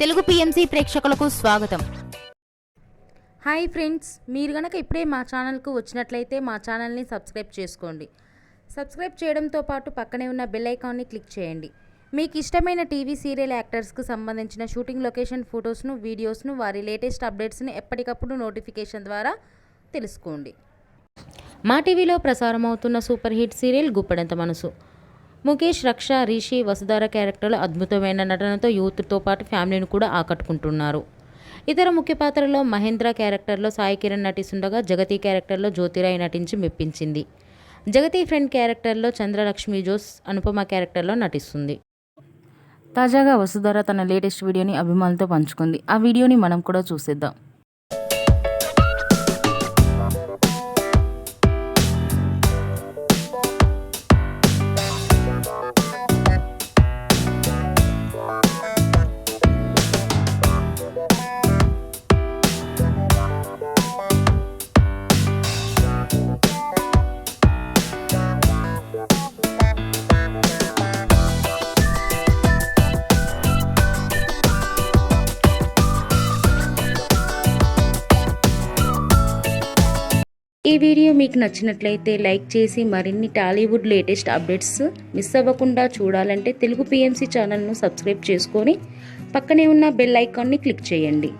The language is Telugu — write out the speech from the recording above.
తెలుగు పిఎంసి ప్రేక్షకులకు స్వాగతం. హాయ్ ఫ్రెండ్స్, మీరు గనక ఇప్పుడే మా ఛానల్కు వచ్చినట్లయితే మా ఛానల్ని సబ్స్క్రైబ్ చేసుకోండి. సబ్స్క్రైబ్ చేయడంతో పాటు పక్కనే ఉన్న బెల్ ఐకాన్ని క్లిక్ చేయండి. మీకు ఇష్టమైన టీవీ సీరియల్ యాక్టర్స్కు సంబంధించిన షూటింగ్ లొకేషన్ ఫొటోస్ను, వీడియోస్ను, వారి లేటెస్ట్ అప్డేట్స్ని ఎప్పటికప్పుడు నోటిఫికేషన్ ద్వారా తెలుసుకోండి. మా టీవీలో ప్రసారం అవుతున్న సూపర్ హిట్ సీరియల్ గుప్పెడంత మనసు. ముఖేష్, రక్ష, రిషి, వసుధార క్యారెక్టర్లు అద్భుతమైన నటనతో యూత్తో పాటు ఫ్యామిలీని కూడా ఆకట్టుకుంటున్నారు. ఇతర ముఖ్య పాత్రలో మహేంద్ర క్యారెక్టర్లో సాయి కిరణ్ నటిస్తుండగా, జగతి క్యారెక్టర్లో జ్యోతిరాయ్ నటించి మెప్పించింది. జగతి ఫ్రెండ్ క్యారెక్టర్లో చంద్రలక్ష్మి జోస్ అనుపమ క్యారెక్టర్లో నటిస్తుంది. తాజాగా వసుధార తన లేటెస్ట్ వీడియోని అభిమానులతో పంచుకుంది. ఆ వీడియోని మనం కూడా చూసేద్దాం. ఈ వీడియో మీకు నచ్చినట్లయితే లైక్ చేసి మరిన్ని టాలీవుడ్ లేటెస్ట్ అప్డేట్స్ మిస్ అవ్వకుండా చూడాలంటే తెలుగు పిఎంసి ఛానల్ను సబ్స్క్రైబ్ చేసుకొని పక్కనే ఉన్న బెల్ ఐకాన్ని క్లిక్ చేయండి.